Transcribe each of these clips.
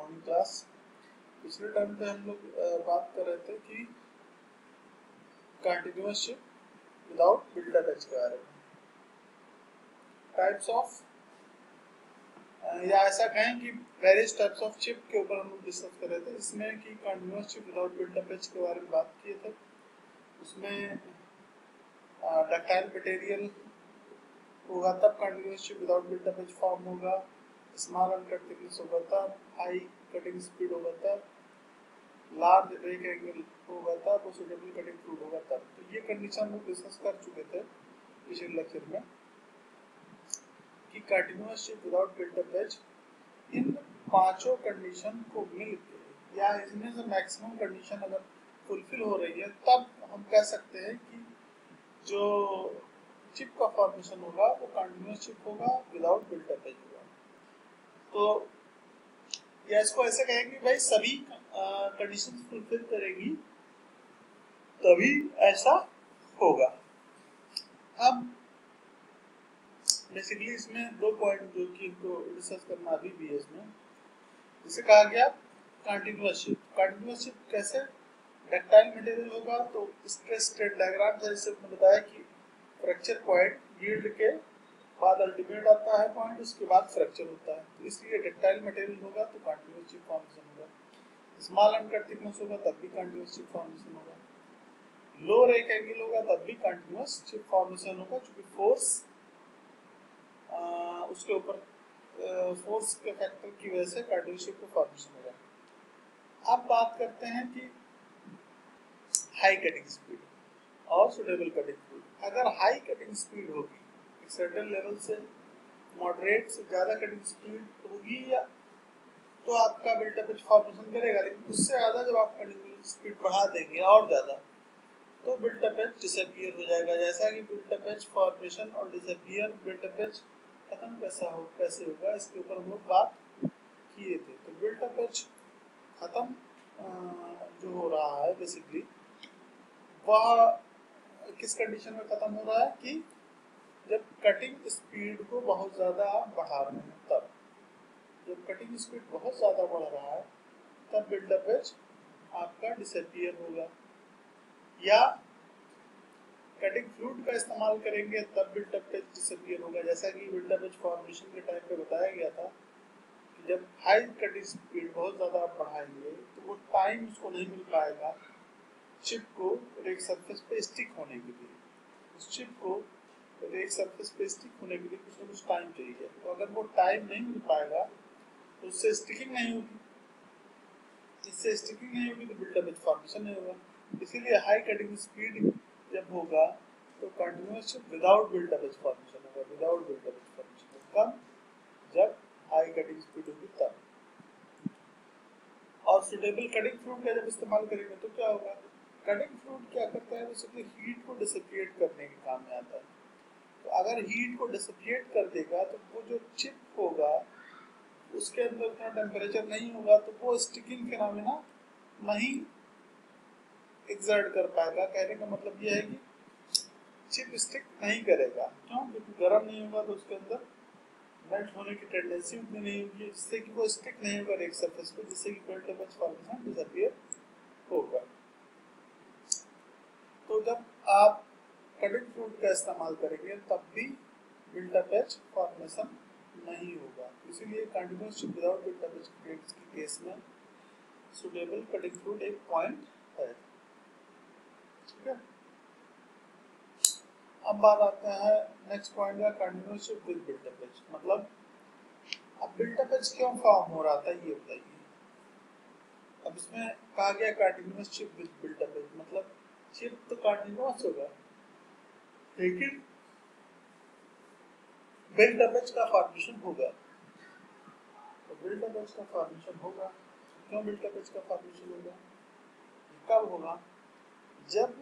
Morning class. पिछले time पे हम लोग बात कर रहे थे कि continuous chip without buildup edge के बारे में, टाइप्स ऑफ या ऐसा कहें कि वेरियस टाइप्स ऑफ चिप के ऊपर हम लोग डिस्कस कर रहे थे, इसमें कि continuous chip without buildup edge के बारे में बात किए थे। उसमें डक्टाइल मटेरियल होगा तब continuous chip without buildup edge form होगा, स्मॉल अनकट थिकनेस होगा तब, हाई कटिंग स्पीड होगा तब, लार्ज रेक एंगल होगा तब, और सुटेबल कटिंग फ्लूइड होगा तब। तो ये कंडीशन हम लोग डिस्कस कर चुके थे पिछले लेक्चर में कि continuous chip without buildup edge इन पांचों कंडीशन को मिलकर या इसमें से मैक्सिमम कंडीशन अगर फुलफिल हो रही है तब हम कह सकते हैं कि जो चिप का फॉर्मेशन होगा वो कंटिन्यूअस चिप होगा विदाउट बिल्डअप एज होगा। तो या इसको ऐसे कहेंगे भाई सभी कंडीशन फुलफिल करेगी तभी ऐसा होगा। अब बेसिकली इसमें दो पॉइंट जो कि इनको डिस्कस करना अभी भी है इसमें, जैसे कहा गया कंटिन्यूअस चिप। कंटिन्यूअस चिप कैसे? डक्टाइल मटेरियल होगा तो स्ट्रेस स्ट्रेन डायग्राम जैसे मैंने बताया कि फ्रैक्चर पॉइंट यील्ड के बाद अल्टीमेट आता है पॉइंट, उसके बाद फ्रैक्चर होता है, तो इसलिए डक्टाइल मटेरियल होगा तो कंटिन्यूअस चिप फॉर्मेशन होगा। स्मॉल अनकट थिकनेस होगा तब भी कंटिन्यूअस चिप फॉर्मेशन होगा। लो रेक एंगल होगा तब भी कंटिन्यूअस चिप फॉर्मेशन होगा, क्योंकि फोर्स उसके ऊपर फोर्स के फैक्टर की वजह से कंटिन्यूअस चिप का फॉर्मेशन होगा। अब बात करते हैं कि हाई कटिंग स्पीड और सुटेबल कटिंग स्पीड। अगर हाई कटिंग स्पीड होगी एक सर्टेन लेवल से मॉडरेट से ज़्यादा कटिंग स्पीड होगी या तो आपका बिल्टअप एज फॉर्मेशन करेगा, लेकिन उससे ज़्यादा जब आप कटिंग स्पीड बढ़ा देंगे और ज़्यादा तो बिल्टअप एज डिसअपीयर हो जाएगा। जैसा कि बिल्टअप एज फॉर्मेशन और डिसअपीयर, बिल्टअप एज खत्म कैसे होगा इसके ऊपर हम लोग बात किए थे। तो बिल्टअप एज खत्म जो हो रहा है बेसिकली वह किस कंडीशन में खत्म हो रहा है कि जब कटिंग स्पीड को बहुत ज़्यादा बढ़ा रहे हैं तब। जब कटिंग स्पीड बहुत ज़्यादा बढ़ रहा है तब बिल्डअप एज आपका डिसअपीयर होगा, या कटिंग फ्लूइड का इस्तेमाल करेंगे तब बिल्डअप एज डिसअपीयर होगा। जैसा कि बिल्डअप एज फॉर्मेशन के टाइम पे बताया गया था कि जब हाई कटिंग स्पीड बहुत ज़्यादा आप बढ़ाएंगे तो वो टाइम उसको नहीं मिल पाएगा चिप को रेक सरफेस पे स्टिक होने के लिए। उस चिप को रेक सरफेस पे स्टिक होने के लिए कुछ ना कुछ टाइम चाहिए, तो अगर वो टाइम नहीं मिल पाएगा तो उससे स्टिकिंग नहीं होगी, इससे स्टिकिंग नहीं होगी तो बिल्डअप एज फॉर्मेशन नहीं होगा। इसीलिए हाई कटिंग स्पीड जब होगा तो continuous chip without buildup edge formation होगा, विदाउट बिल्डअप एज फॉर्मेशन होगा जब हाई कटिंग स्पीड होगी तब। और सुटेबल कटिंग फ्लूइड का जब इस्तेमाल करेंगे तो क्या होगा? कटिंग फ्लूइड क्या करता है? बेसिकली हीट को डिसिपेट करने के काम में आता है। तो अगर हीट को डिसिपेट कर देगा तो वो जो चिप होगा उसके अंदर उतना टेम्परेचर नहीं होगा तो वो स्टिकिंग फिनोमेना नहीं एक्सर्ट कर पाएगा। कहने का मतलब ये है कि चिप स्टिक नहीं करेगा। क्यों? क्योंकि गर्म नहीं होगा तो उसके अंदर मेल्ट होने की टेंडेंसी उतनी नहीं होगी, जिससे कि वो स्टिक नहीं होगा एक सरफेस पे, जिससे कि बिल्डअप एज फॉर्मेशन डिसअपीयर होगा। तो जब आप कटिंग फ्लूइड का इस्तेमाल करेंगे तब भी बिल्डअप एज फॉर्मेशन नहीं होगा। इसीलिए continuous chip without buildup edge के केस में सुटेबल कटिंग फ्लूइड एक पॉइंट है। ठीक है, अब बात आते हैं नेक्स्ट पॉइंट का, continuous chip with buildup edge. मतलब अब बिल्डअप एज क्यों फॉर्म हो रहा था ये बताइए। अब इसमें कहा गया continuous chip with buildup edge, मतलब चिप तो कंटिन्यूअस होगा लेकिन बिल्डअप एज का फॉर्मेशन होगा। तो बिल्डअप एज का फॉर्मेशन होगा, क्यों बिल्डअप एज का फॉर्मेशन होगा? कब होगा? जब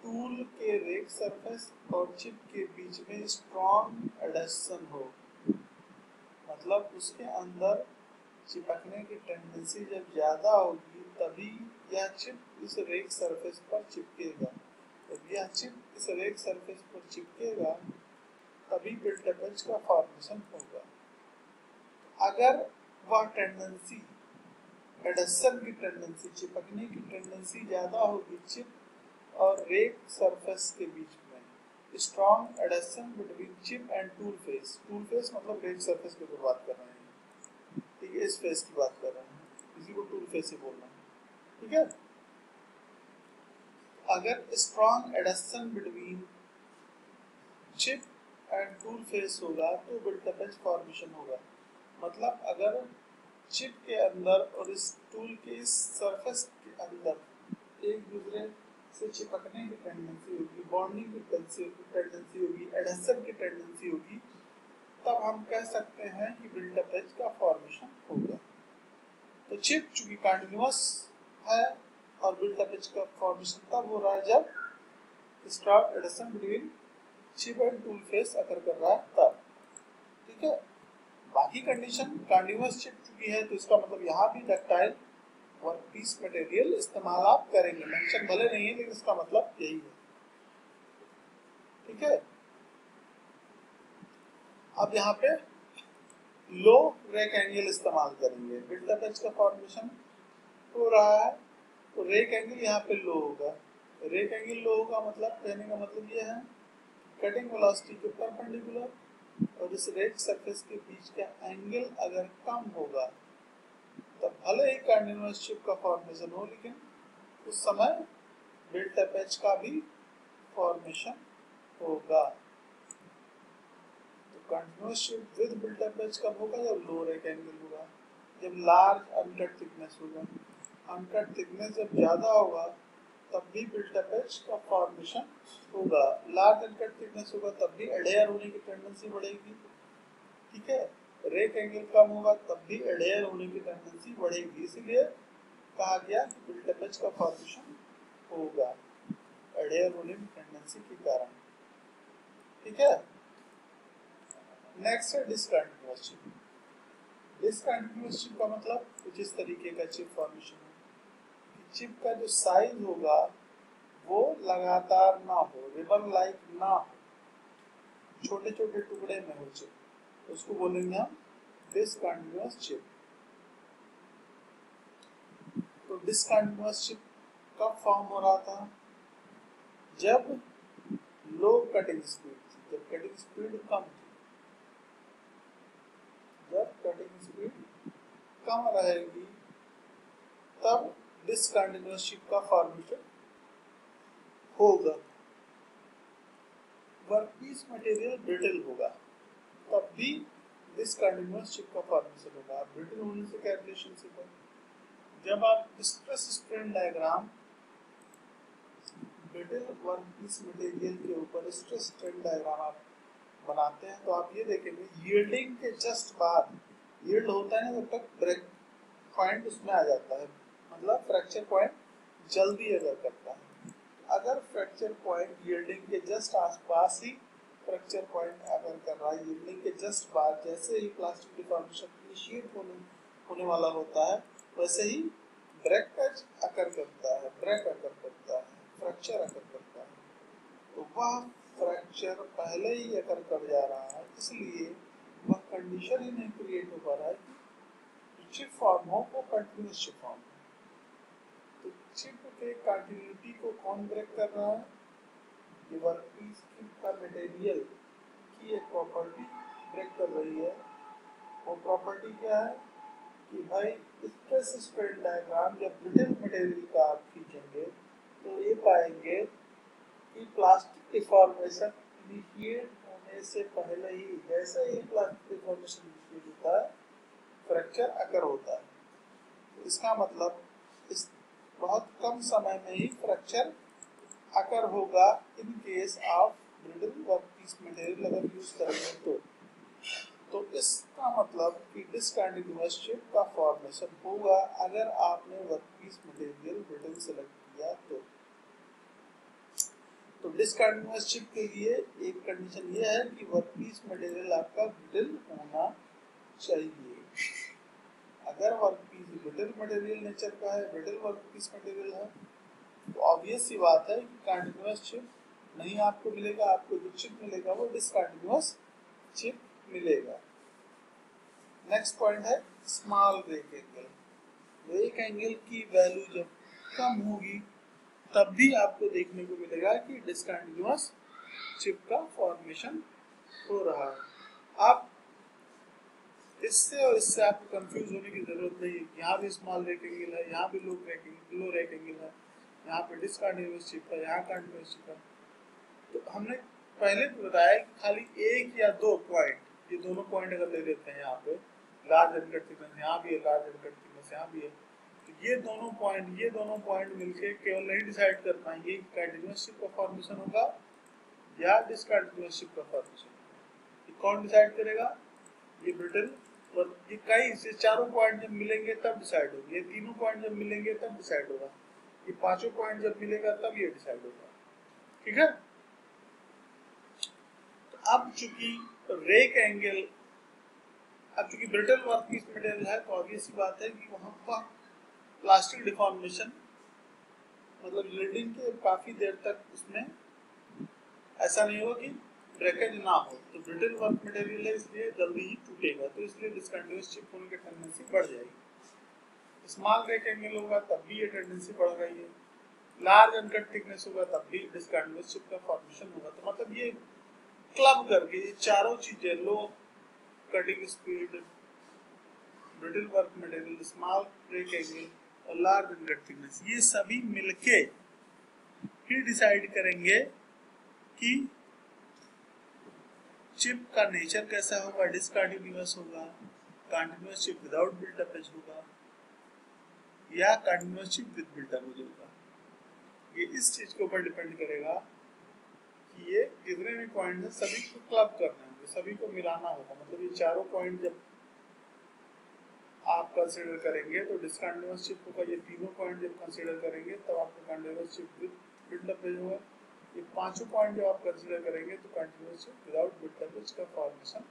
टूल के रेक सरफेस और चिप के बीच में स्ट्रॉन्ग एडहेशन हो, मतलब उसके अंदर चिपकने की टेंडेंसी जब ज़्यादा होगी तभी यह चिप इस रेक सरफेस पर चिपकेगा। जब यह चिप इस रेक सरफेस पर चिपकेगा तभी बिल्डअप एज का फॉर्मेशन होगा। अगर वह टेंडेंसी एडहेशन की टेंडेंसी, चिपकने की टेंडेंसी ज्यादा होगी चिप और रेक सरफेस के बीच में। Strong adhesion between chip and tool face, tool face मतलब रेक सरफेस की बात कर रहे हैं, ठीक है, इस फेस की बात कर रहे हैं, इसी को टूल फेस ही बोल रहे हैं, ठीक है। अगर strong adhesion between chip and tool face होगा तो बिल्ट-अप एज फॉर्मेशन होगा। मतलब अगर चिप के अंदर और इस टूल के इस सरफेस के अंदर एक दूसरे से चिपकने की टेंडेंसी होगी, बॉन्डिंग की टेंडेंसी होगी, एडहेशन की टेंडेंसी होगी, तब हम कह सकते हैं कि बिल्ट-अप एज का फॉर्मेशन होगा। तो चिप चूंकि कंटिन्यूअस है और बिल्ट-अप एज का फॉर्मेशन तब हो रहा है जब strong adhesion between chip and tool face occur कर रहा है तब, ठीक है। बाकी कंडीशन कंटिन्यूअस चिप चुकी है तो इसका मतलब यहाँ भी डक्टाइल वर्कपीस मटेरियल इस्तेमाल आप करेंगे, मेंशन भले नहीं है लेकिन इसका मतलब यही है, ठीक है। अब यहाँ पे लो रेक एंगल इस्तेमाल करेंगे, बिल्ट-अप एज का फॉर्मेशन हो रहा है तो रेक एंगल यहाँ पे लो होगा। रेक एंगल लो होगा मतलब कहने का मतलब ये है कटिंग वेलोसिटी के परपेंडिकुलर और इस रेक सरफेस के बीच का एंगल अगर कम होगा तब भले ही कंटिन्यूअस चिप का फॉर्मेशन हो लेकिन उस समय बिल्ट-अप एज का भी फॉर्मेशन होगा। तो continuous chip with built up edge कब होगा? जब लो रेक एंगल होगा, जब लार्ज अनकट थिकनेस होगा। अनकट थिकनेस जब ज्यादा होगा तब भी बिल्ट-अप एज का फॉर्मेशन होगा। लार्ज अनकट थिकनेस होगा तब भी एडेयर होने की टेंडेंसी बढ़ेगी, ठीक है। रेक एंगल कम होगा तब भी एडेयर होने की टेंडेंसी बढ़ेगी, इसलिए कहा गया कि बिल्ट-अप एज का फॉर्मेशन होगा एडेयर होने की टेंडेंसी के कारण, ठीक है। नेक्स्ट है डिसकंटिन्यूअस चिप। डिसकंटिन्यूअस चिप का मतलब कुछ इस तरीके का चिप फॉर्मेशन है कि चिप का जो साइज होगा वो लगातार ना हो, रिबन लाइक ना हो, छोटे छोटे टुकड़े में हो चिप, उसको बोलेंगे हम डिसकंटिन्यूअस चिप। तो डिसकंटिन्यूअस चिप कब फॉर्म हो रहा था? जब लो कटिंग स्पीड थी, जब कटिंग स्पीड कम थी। जब कटिंग स्पीड कम रहेगी तब डिसकंटिन्यूअस चिप का फॉर्मेशन होगा। वर्कपीस मटेरियल ब्रिटल होगा तब भी डिसकंटिन्यूअस चिप का फॉर्मेशन होगा। आप ब्रिटल होने से क्या रिलेशन सीखो? जब आप stress strain diagram brittle workpiece material के ऊपर स्ट्रेस स्ट्रेन डायग्राम आप बनाते हैं तो आप ये देखेंगे यील्डिंग के जस्ट बाद, यील्ड होता है ना जब तक ब्रेक पॉइंट उसमें आ जाता है, मतलब फ्रैक्चर पॉइंट जल्दी अगर करता है, अगर फ्रैक्चर पॉइंट यील्डिंग के जस्ट आसपास ही फ्रैक्चर पॉइंट अगर कर रहा है, यील्डिंग के जस्ट बाद जैसे ही प्लास्टिक डिफॉर्मेशन इनिशिएट होने वाला होता है वैसे ही ब्रेकज अकर करता है, ब्रेक अकर करता है, फ्रैक्चर अकर करता है। तो वह फ्रैक्चर पहले ही अकर कर जा रहा है, इसलिए वह कंडीशन ही नहीं क्रिएट हो पा रहा है कि चिप फॉर्म हो, वो कंटिन्यूअस चिप फॉर्म हो। तो चिप के कंटिन्यूटी को कौन ब्रेक कर रहा है? ये वर्कपीस का मटेरियल की एक प्रॉपर्टी ब्रेक कर रही है। वो प्रॉपर्टी क्या है कि भाई स्ट्रेस स्ट्रेन डायग्राम जब ब्रिटल मटेरियल का आप खींचेंगे तो ये पाएंगे कि प्लास्टिक डिफॉर्मेशन इनिशिएट होने से पहले ही, जैसे ही प्लास्टिक डिफॉर्मेशन इनिशिएट होता है फ्रैक्चर अकर होता है। तो इसका मतलब इस बहुत कम समय में ही फ्रैक्चर अकर होगा in case of brittle workpiece material अगर यूज करेंगे तो इसका मतलब कि डिसकंटिन्यूअस चिप का फॉर्मेशन होगा अगर आपने वर्कपीस मटेरियल ब्रिटल सेलेक्ट किया तो डिसकंटिन्यूअस चिप के लिए एक कंडीशन ये है कि वर्कपीस मटेरियल आपका ब्रिटल होना चाहिए। अगर वर्कपीस ब्रिटल मटेरियल नेचर का है, ब्रिटल वर्कपीस मटेरियल है, तो ऑब्वियस सी बात है कि कंटिन्यूअस चिप नहीं आपको मिलेगा, आपको जो चिप मिलेगा वो डिसकंटिन्यूअस चिप मिलेगा। नेक्स्ट पॉइंट है small rake angle. Rake angle की वैल्यू जब कम होगी तब भी आपको देखने को मिलेगा कि डिसकंटिन्यूअस चिप का फॉर्मेशन हो रहा है। आप इससे और इससे आपको कंफ्यूज होने की जरूरत नहीं है। यहाँ भी स्मॉल रेक्टेंगल है, यहाँ भी लो रेक्टेंगल है, यहाँ पे डिसकंटिन्यूअस चिप है, यहाँ कंटिन्यूअस चिप है। तो हमने पहले बताया कि खाली एक या दो पॉइंट, ये दोनों पॉइंट अगर ले लेते हैं, यहाँ पे लार्ज अनकट थिकनेस यहाँ भी है, लार्ज अनकट थिकनेस यहाँ भी है, तो ये दोनों पॉइंट मिलके केवल नहीं डिसाइड कर पाएंगे कि कंटिन्यूअस चिप का फॉर्मेशन होगा या डिसकंटिन्यूअस चिप का फॉर्मेशन होगा। ये कौन डिसाइड करेगा? ये ब्रिटल, और ये कई से चारों पॉइंट जब मिलेंगे तब डिसाइड होगा, ये तीनों पॉइंट जब मिलेंगे तब डिसाइड होगा, ये पांचों पॉइंट जब मिलेगा तब ये डिसाइड होगा। ठीक है। अब चूंकि रेक एंगल, अब चूंकि ब्रिटल वर्कपीस मटेरियल है तो ऑब्वियस सी बात है कि वहां पर प्लास्टिक डिफॉर्मेशन, मतलब यील्डिंग के काफी देर तक उसमें ऐसा नहीं होगा कि ब्रेकेज ना हो। तो ब्रिटल वर्क मटेरियल है इसलिए जल्दी ही टूटेगा, तो इसलिए डिसकंटिन्यूअस चिप होने की टेंडेंसी बढ़ जाएगी। स्मॉल रेक एंगल होगा तब भी ये टेंडेंसी बढ़ रही है, लार्ज अनकट थिकनेस होगा तब भी डिसकंटिन्यूअस चिप का फॉर्मेशन होगा। तो मतलब ये क्लब करके ये चारों चीजें, low cutting speed, brittle work material, small rake angle और लार्ज अनकट थिकनेस, ये सभी मिलके ही डिसाइड करेंगे कि चिप का नेचर कैसा होगा, डिसकंटिन्यूअस होगा, continuous chip without built up edge होगा या continuous chip with built up edge होगा। ये इस चीज के ऊपर डिपेंड करेगा कि ये जितने भी पॉइंट हैं सभी को क्लब करना है, सभी को मिलाना होगा। मतलब ये चारों पॉइंट जब आप कंसीडर करेंगे तो डिसकंटिन्यूअस चिप होगा, ये तीनों पॉइंट जब कंसीडर करेंगे तब आपको continuous chip with built up edge होगा, ये पांचों पॉइंट जब आप कंसीडर करेंगे तो continuous chip without built up edge का फॉर्मेशन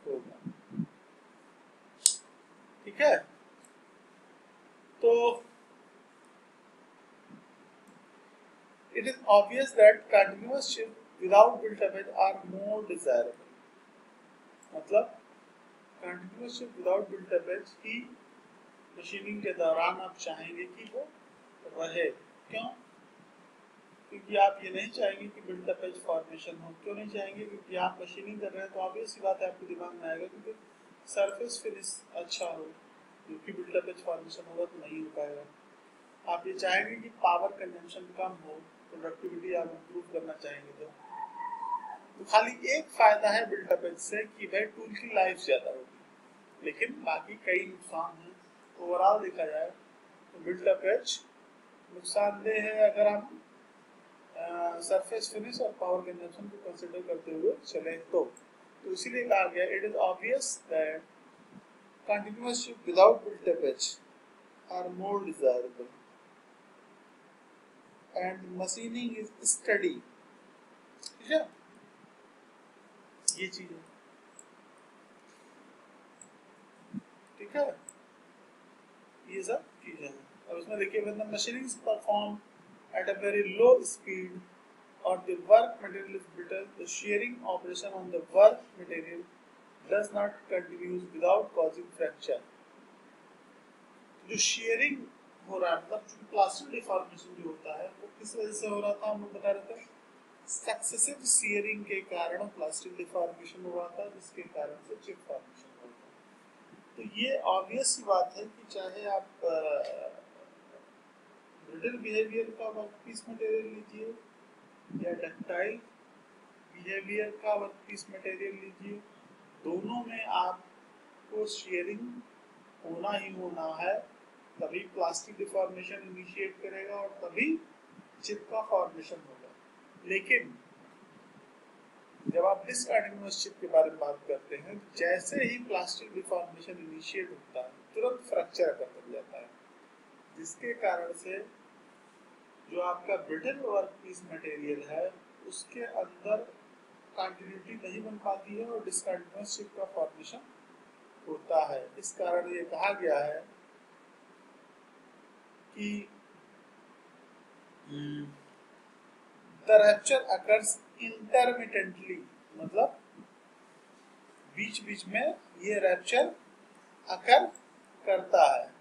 होगा। ठीक है। तो it is obvious that continuous chip without built-up edge are more desirable. मतलब continuous chip without built-up edge की मशीनिंग के दौरान आप चाहेंगे कि वो रहे। क्यों? क्योंकि आप ये नहीं चाहेंगे कि बिल्ट-अप एज फॉर्मेशन हो। क्यों नहीं चाहेंगे? क्योंकि आप मशीनिंग कर रहे हैं तो ऑब्वियस सी बात है आपके दिमाग में आएगा क्योंकि सरफेस फिनिश अच्छा हो, क्योंकि बिल्ट-अप एज फॉर्मेशन होगा तो नहीं हो पाएगा। आप ये चाहेंगे कि पावर कंजम्पशन कम हो, प्रोडक्टिविटी आप इंप्रूव करना चाहेंगे। तो खाली एक फायदा है बिल्ट-अप एज से कि भाई टूल की लाइफ ज्यादा होगी, लेकिन बाकी कई नुकसान हैं। ओवरऑल देखा जाए तो बिल्ट-अप एज नुकसानदेह है अगर हम सरफेस फिनिश और पावर कंजम्पशन को कंसीडर करते हुए चले तो इसीलिए कहा गया it is obvious that continuous chip without built up edge are more desirable and machining is study. ठीक है, ये चीज है। ठीक है, ये सब चीजें हैं। अब इसमें देखिए when the machining is performed at a very low speed or the work material is brittle, the shearing operation on the work material does not continue without causing fracture। जो shearing हो रहा है, मतलब प्लास्टिक डिफॉर्मेशन जो होता है वो किस वजह से हो रहा था, हम लोग बता रहे थे सक्सेसिव shearing के कारण प्लास्टिक डिफॉर्मेशन हो रहा था, जिसके कारण से चिप फॉर्मेशन हो रहा था। तो ये ऑब्वियस सी बात है कि चाहे आप ब्रिटल बिहेवियर का वर्कपीस मटेरियल लीजिए या डक्टाइल बिहेवियर का वर्कपीस मटेरियल लीजिए, दोनों में आपको शेयरिंग होना ही होना है, तभी प्लास्टिक डिफॉर्मेशन इनिशिएट करेगा और तभी चिप का फॉर्मेशन होगा। लेकिन जब आप डिसकंटिन्यूअस चिप के बारे में बात करते हैं, जैसे ही प्लास्टिक डिफॉर्मेशन इनिशिएट होता है तुरंत फ्रैक्चर अकर लग जाता है, जिसके कारण से जो आपका ब्रिटल वर्कपीस मटेरियल है उसके अंदर कंटिन्यूटी नहीं बन पाती है और डिसकंटिन्यूअस चिप का फॉर्मेशन होता है। इस कारण ये कहा गया है कि द रप्चर अकर्स इंटरमिटेंटली, मतलब बीच बीच में ये रप्चर अकर करता है।